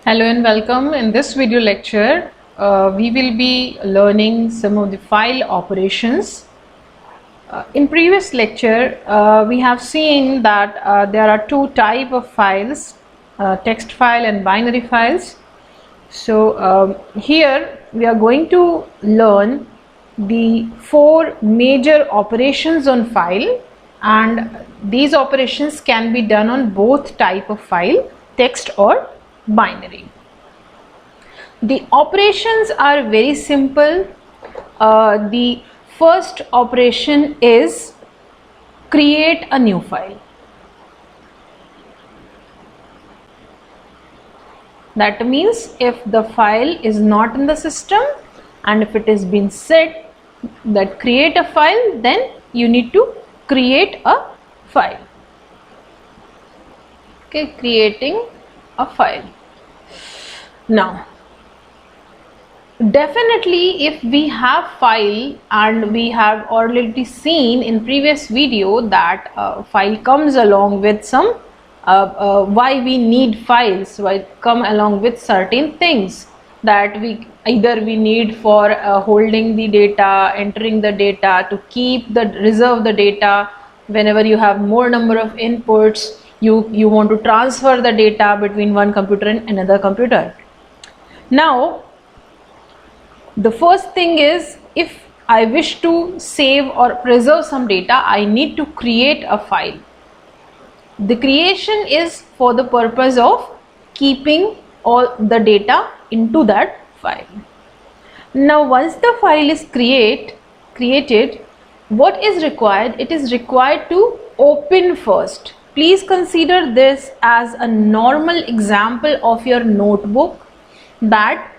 Hello and welcome. In this video lecture, we will be learning some of the file operations. In previous lecture, we have seen that there are two types of files, text file and binary files. So here we are going to learn the four major operations on file, and these operations can be done on both type of file, text or binary. The operations are very simple. The first operation is create a new file. That means if the file is not in the system and if it has been set that create a file, then you need to create a file. Okay, creating a file. Now, definitely if we have file, and we have already seen in previous video that file comes along with some why we need files, why come along with certain things that we need for holding the data, entering the data, to reserve the data. Whenever you have more number of inputs, you want to transfer the data between one computer and another computer. Now, the first thing is, if I wish to save or preserve some data, I need to create a file. The creation is for the purpose of keeping all the data into that file. Now, once the file is created, what is required? It is required to open first. Please consider this as a normal example of your notebook, that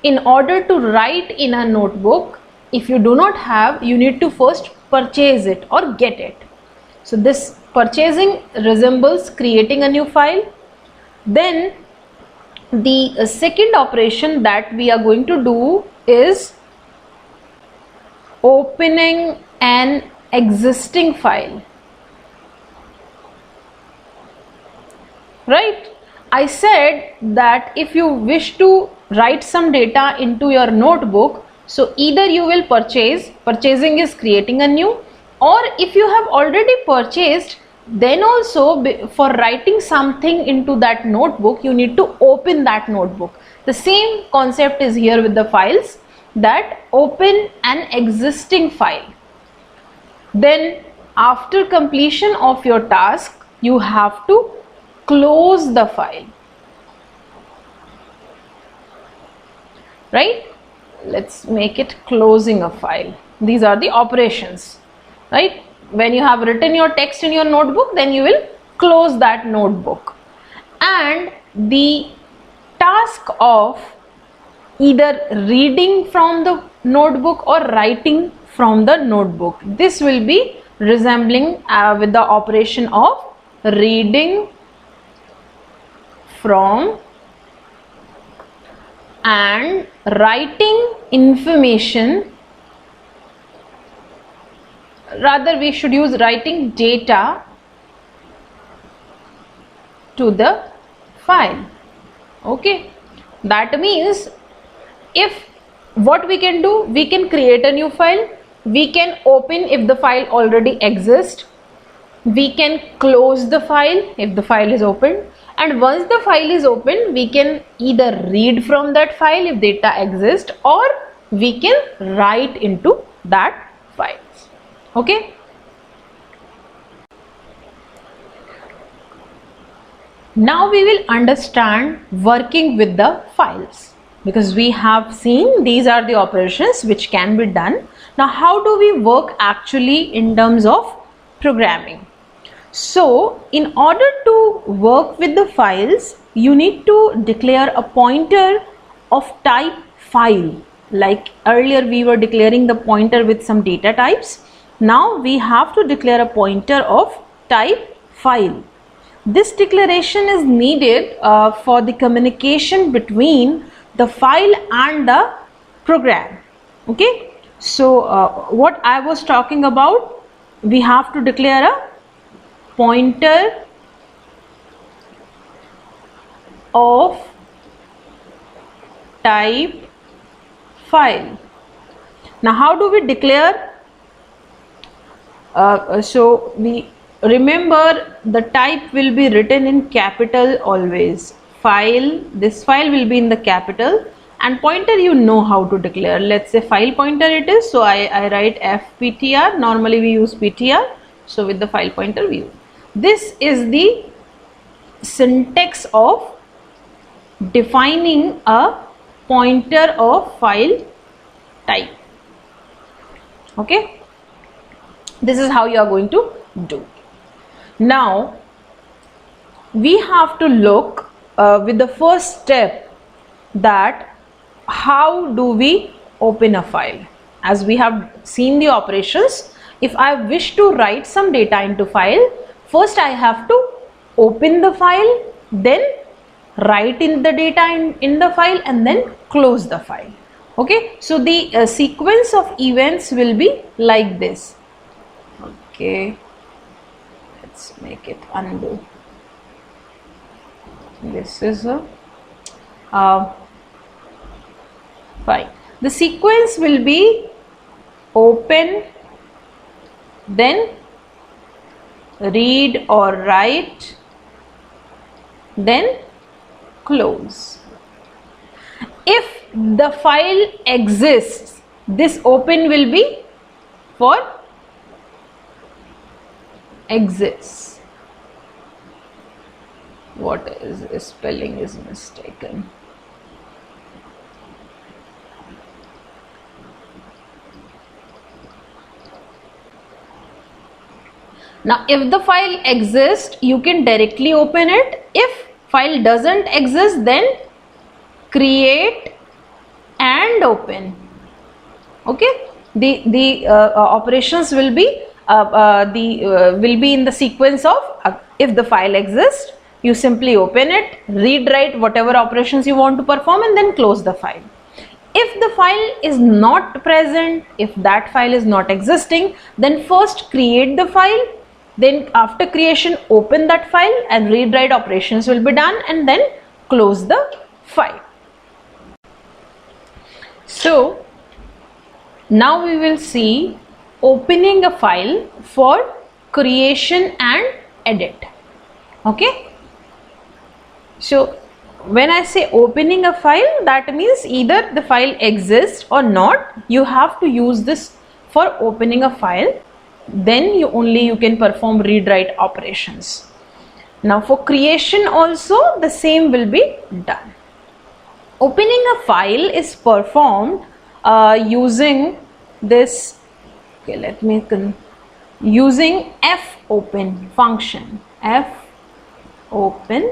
in order to write in a notebook, if you do not have, you need to first purchase it or get it. So this purchasing resembles creating a new file. Then the second operation that we are going to do is opening an existing file. Right? I said that if you wish to write some data into your notebook, so either you will purchasing is creating a new, or if you have already purchased, then also for writing something into that notebook, you need to open that notebook. The same concept is here with the files, that open an existing file. Then after completion of your task, you have to close the file. Right? Let's make it closing a file. These are the operations. Right? When you have written your text in your notebook, then you will close that notebook. And the task of either reading from the notebook or writing from the notebook, this will be resembling with the operation of reading from and writing information. Rather, we should use writing data to the file. Okay, that means what we can do, we can create a new file, we can open if the file already exists, we can close the file if the file is opened, and once the file is open, we can either read from that file if data exists, or we can write into that file. Okay. Now we will understand working with the files, because we have seen these are the operations which can be done. Now, how do we work actually in terms of programming? So, in order to work with the files, you need to declare a pointer of type file. Like earlier we were declaring the pointer with some data types. Now we have to declare a pointer of type file. This declaration is needed for the communication between the file and the program. Okay. So what I was talking about, we have to declare a pointer of type file. Now how do we declare? So we remember the type will be written in capital always. File, this file will be in the capital, and pointer you know how to declare. Let's say file pointer it is, so I write fptr. Normally we use ptr, so with the file pointer we use. This is the syntax of defining a pointer of file type. Okay, this is how you are going to do. Now we have to look with the first step, that how do we open a file. As we have seen the operations, if I wish to write some data into file, first I have to open the file, then write in the data in the file, and then close the file. Okay, so the sequence of events will be like this. Okay, let's make it undo. This is a fine. The sequence will be open, then read or write, then close. If the file exists, this open will be for exists. What is this? Spelling is mistaken. Now if the file exists, you can directly open it. If file doesn't exist, then create and open. Okay, the operations will be in the sequence of if the file exists, you simply open it, read, write, whatever operations you want to perform, and then close the file. If the file is not present, if that file is not existing, then first create the file, then after creation open that file, and read, write operations will be done, and then close the file. So now we will see opening a file for creation and edit. Okay, so when I say opening a file, that means either the file exists or not. You have to use this for opening a file, then you can perform read, write operations. Now for creation also the same will be done. Opening a file is performed using this, okay, let me using fopen function. Fopen,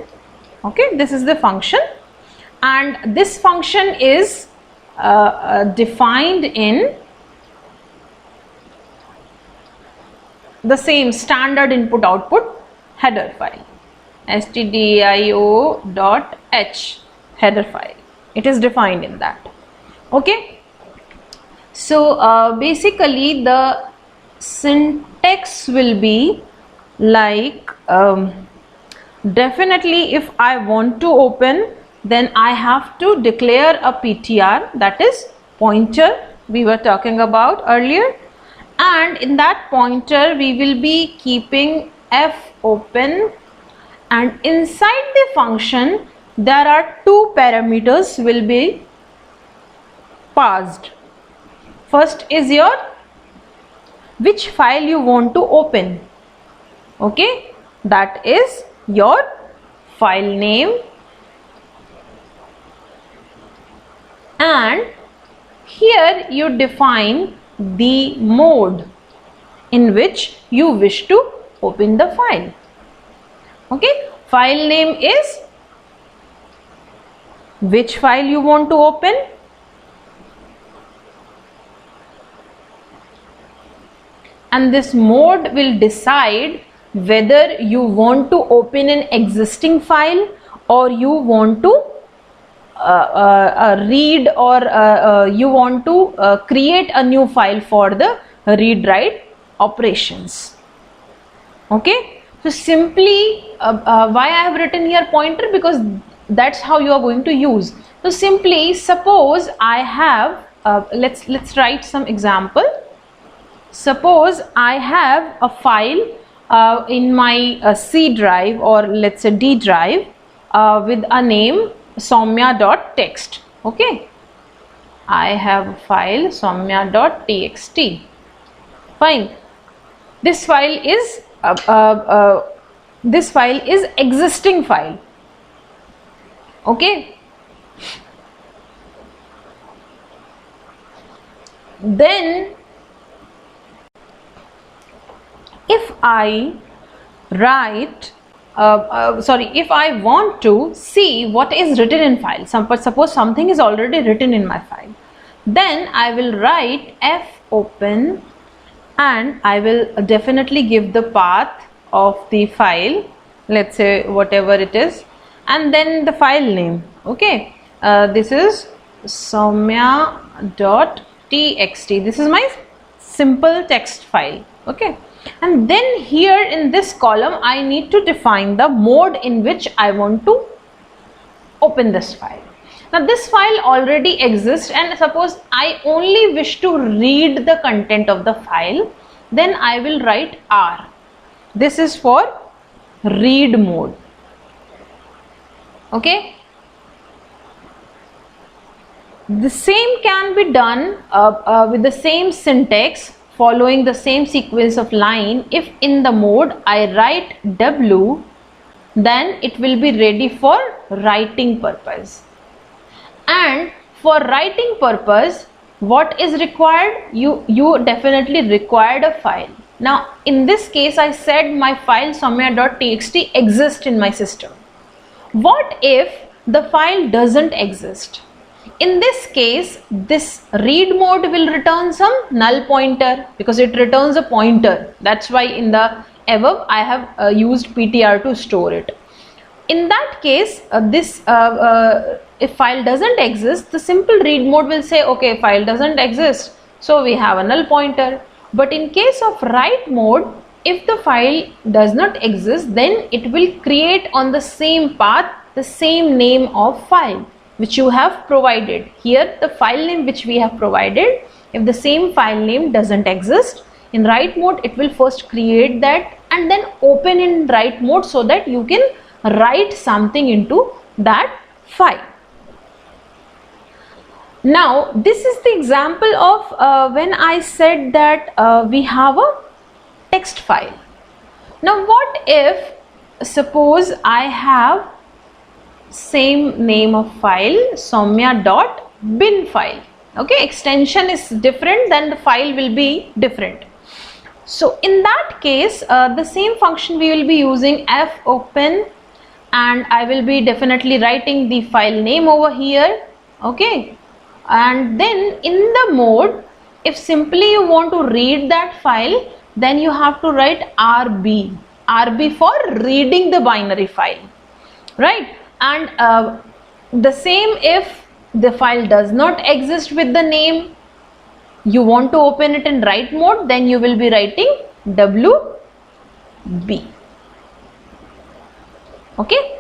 okay, this is the function, and this function is defined in the same standard input output header file, stdio.h header file. It is defined in that. Okay, so basically the syntax will be like, definitely if I want to open, then I have to declare a ptr, that is pointer we were talking about earlier, and in that pointer we will be keeping fopen, and inside the function there are two parameters will be passed. First is your which file you want to open. Okay, that is your file name, and here you define the mode in which you wish to open the file. Okay, file name is which file you want to open, and this mode will decide whether you want to open an existing file or you want to read or you want to create a new file for the read write operations. Okay, so simply why I have written here pointer, because that's how you are going to use. So simply suppose I have let's write some example. Suppose I have a file in my C drive, or let's say D drive, with a name soumya.txt. okay, I have a file soumya.txt. fine. This file is existing file. okay, then if I write if I want to see what is written in file, suppose something is already written in my file, then I will write fopen, and I will definitely give the path of the file, let's say whatever it is, and then the file name. okay, this is soumya.txt. this is my simple text file. okay, and then here in this column I need to define the mode in which I want to open this file. Now this file already exists, and suppose I only wish to read the content of the file, then I will write R. This is for read mode. okay, the same can be done with the same syntax, following the same sequence of line. If in the mode I write W, then it will be ready for writing purpose. And for writing purpose, what is required? You definitely required a file. Now in this case I said my file soumya.txt exists in my system. What if the file doesn't exist? In this case, this read mode will return some null pointer, because it returns a pointer. That's why in the above I have used ptr to store it. In that case, if file doesn't exist, the simple read mode will say, okay, file doesn't exist, so we have a null pointer. But in case of write mode, if the file does not exist, then it will create on the same path the same name of file which you have provided. Here the file name which we have provided, if the same file name doesn't exist, in write mode it will first create that and then open in write mode, so that you can write something into that file. Now this is the example of when I said that we have a text file. Now what if suppose I have same name of file soumya.bin file. okay, extension is different, then the file will be different. So in that case the same function we will be using fopen, and I will be definitely writing the file name over here. okay, and then in the mode, if simply you want to read that file, then you have to write RB for reading the binary file, right? And the same if the file does not exist with the name, you want to open it in write mode, then you will be writing WB. okay,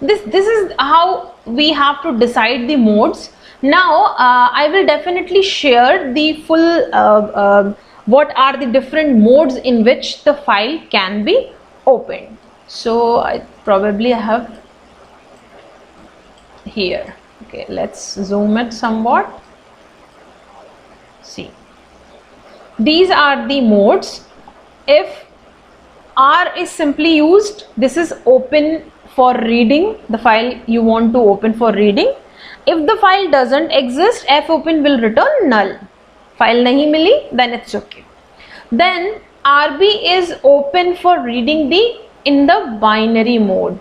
this is how we have to decide the modes. Now I will definitely share the full what are the different modes in which the file can be opened. So I probably have here. okay, let's zoom it somewhat. See, these are the modes. If R is simply used, this is open for reading the file you want to open for reading. If the file doesn't exist, fopen will return null. File nahi mili, then it's okay. Then RB is open for reading in the binary mode.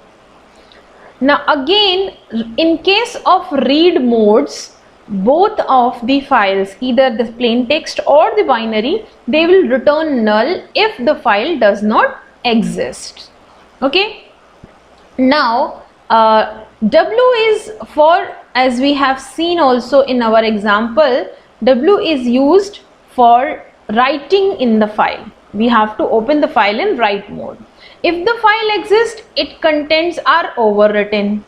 Now again, in case of read modes, both of the files, either the plain text or the binary, they will return null if the file does not exist. okay, now W is for, as we have seen also in our example, W is used for writing in the file. We have to open the file in write mode. If the file exists, its contents are overwritten.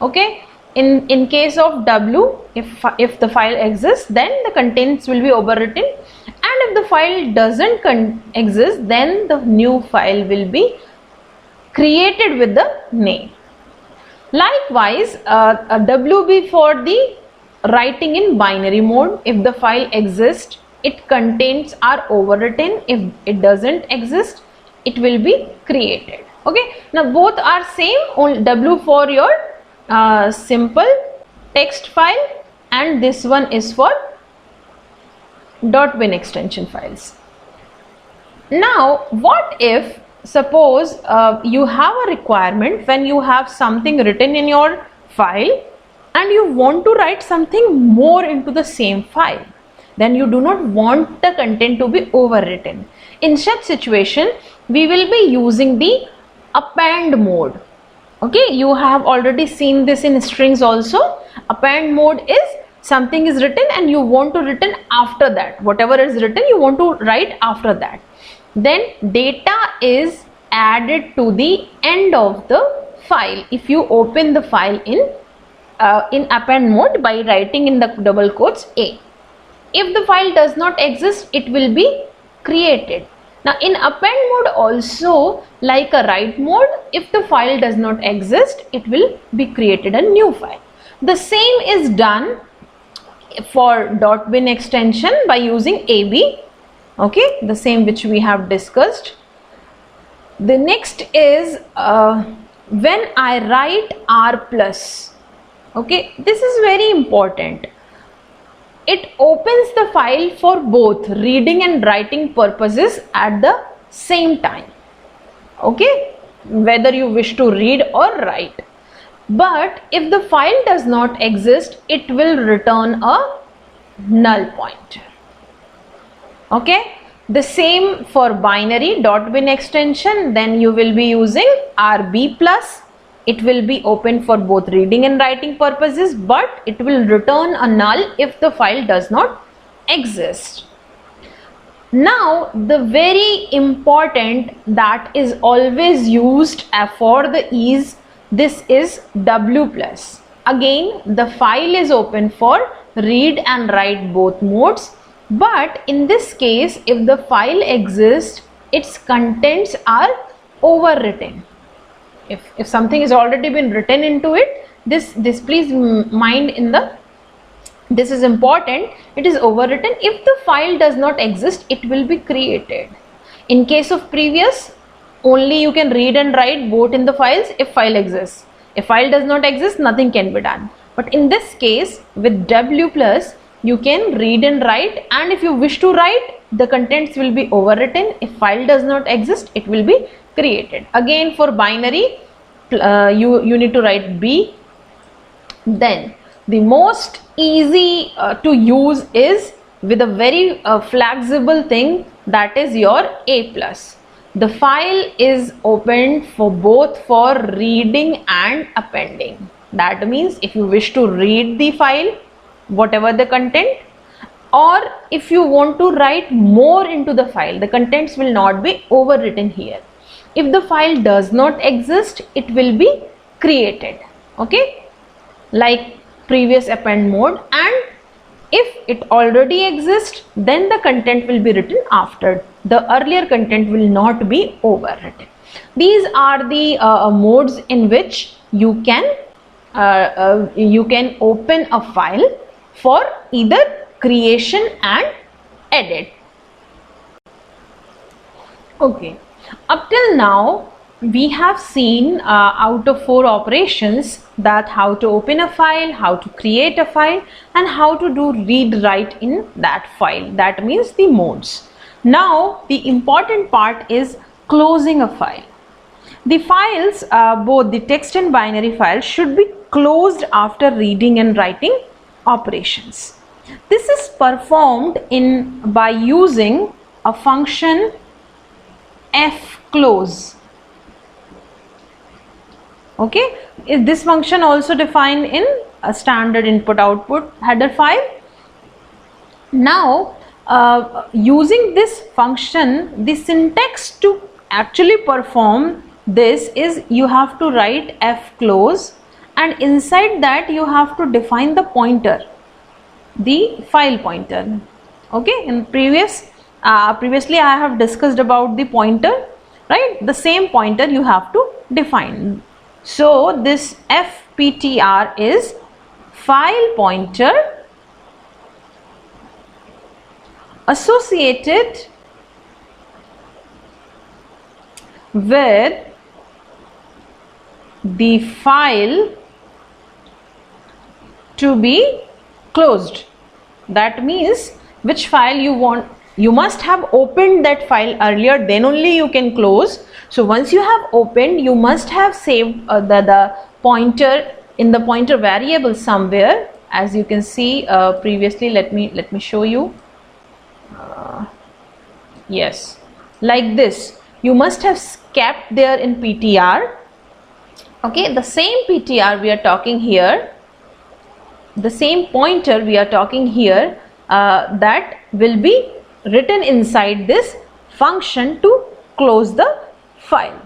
Okay, in case of W, if the file exists, then the contents will be overwritten, and if the file doesn't exist, then the new file will be created with the name. Likewise, a WB for the writing in binary mode. If the file exists, its contents are overwritten. If it doesn't exist, it will be created. Okay, now both are same. Only W for your simple text file, and this one is for .bin extension files. Now what if, suppose you have a requirement when you have something written in your file and you want to write something more into the same file, then you do not want the content to be overwritten. In such situation, we will be using the append mode. Okay, you have already seen this in strings also. Append mode is something is written and you want to written after that. Whatever is written, you want to write after that. Then data is added to the end of the file if you open the file in append mode by writing in the double quotes A. If the file does not exist, it will be created. Now in append mode also, like a write mode, if the file does not exist, it will be created a new file. The same is done for .bin extension by using AB. Okay, the same which we have discussed. The next is when I write R plus. Okay, this is very important. It opens the file for both reading and writing purposes at the same time. Okay, whether you wish to read or write. But if the file does not exist, it will return a null pointer. Okay, the same for binary .bin extension. Then you will be using RB plus. It will be open for both reading and writing purposes, but it will return a null if the file does not exist. Now the very important that is always used for the ease, this is W plus. Again, the file is open for read and write both modes, but in this case, if the file exists, its contents are overwritten. If something is already been written into it, this please mind in the, this is important, it is overwritten. If the file does not exist, it will be created. In case of previous, only you can read and write both in the files if file exists. If file does not exist, nothing can be done. But in this case, with W plus, you can read and write, and if you wish to write, the contents will be overwritten. If file does not exist, it will be created. Again for binary, you need to write B. Then the most easy to use is with a very flexible thing, that is your A plus. The file is opened for both for reading and appending. That means if you wish to read the file, whatever the content, or if you want to write more into the file, the contents will not be overwritten here. If the file does not exist, it will be created. Okay, like previous append mode, and if it already exists, then the content will be written after. The earlier content will not be overwritten. These are the modes in which you can open a file for either creation and edit. Okay, up till now we have seen out of 4 operations, that how to open a file, how to create a file, and how to do read write in that file. That means the modes. Now the important part is closing a file. The files, both the text and binary files, should be closed after reading and writing operations. This is performed by using a function fclose. Okay, is this function also defined in a standard input output header file? Now using this function, the syntax to actually perform this is you have to write f close, and inside that you have to define the pointer, the file pointer. Okay, in previously I have discussed about the pointer, right? The same pointer you have to define. So this fptr is file pointer associated with the file to be closed. That means which file you want, you must have opened that file earlier, then only you can close. So once you have opened, you must have saved the pointer in the pointer variable somewhere, as you can see previously. Let me show you. Yes, like this you must have kept there in ptr. Okay, the same ptr we are talking here, the same pointer we are talking here, that will be written inside this function to close the file.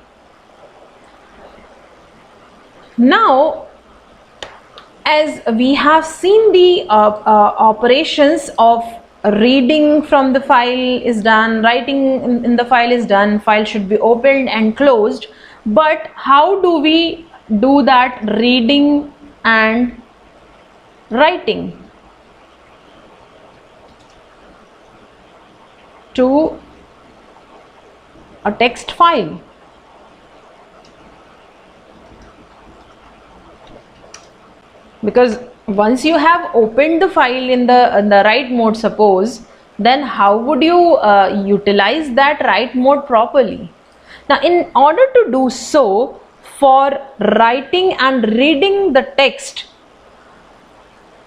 Now, as we have seen the operations of reading from the file is done, writing in the file is done, file should be opened and closed, but how do we do that reading and writing to a text file? Because once you have opened the file in the write mode, suppose, then how would you utilize that write mode properly? Now, in order to do so, for writing and reading the text,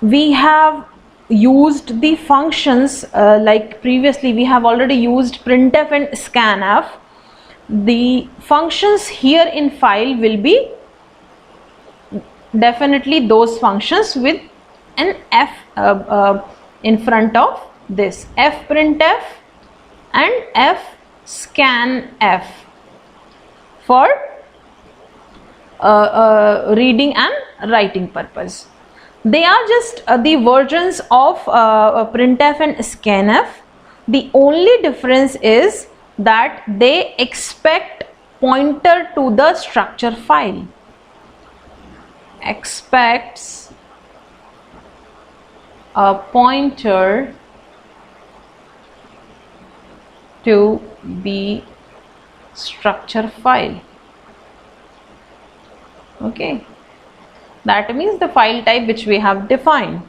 we have used the functions like previously we have already used printf and scanf. The functions here in file will be definitely those functions with an f in front of this, fprintf and fscanf for reading and writing purpose. They are just the versions of printf and scanf. The only difference is that they expect pointer to the structure file, expects a pointer to the structure file. Okay, that means the file type which we have defined.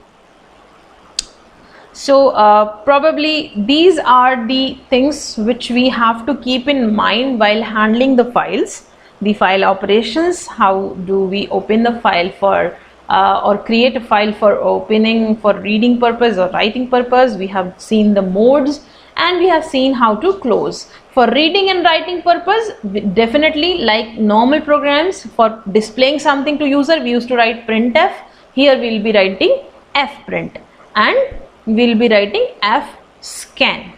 So probably these are the things which we have to keep in mind while handling the files. The file operations, how do we open the file for or create a file for opening, for reading purpose or writing purpose. We have seen the modes and we have seen how to close. For reading and writing purpose, definitely like normal programs, for displaying something to user, we used to write printf. Here we will be writing fprint and we will be writing fscan.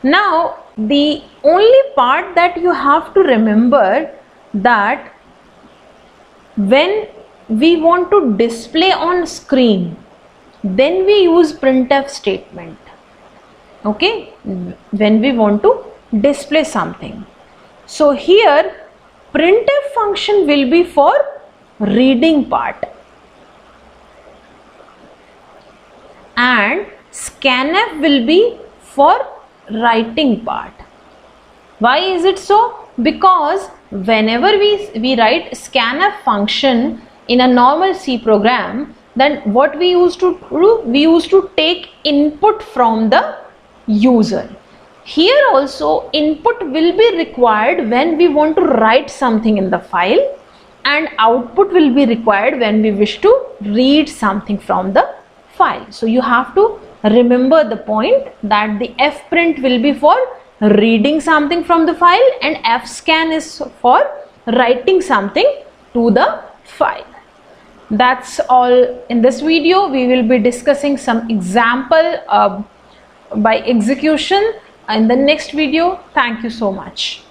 Now, the only part that you have to remember, that when we want to display on screen, then we use printf statement. Okay, when we want to display something. So here printf function will be for reading part and scanf will be for writing part. Why is it so? Because whenever we write scanf function in a normal C program, then what we used to do, we used to take input from the user. Here also input will be required when we want to write something in the file, and output will be required when we wish to read something from the file. So you have to remember the point that the fprint will be for reading something from the file and fscan is for writing something to the file. That's all in this video. We will be discussing some example by execution in the next video. Thank you so much.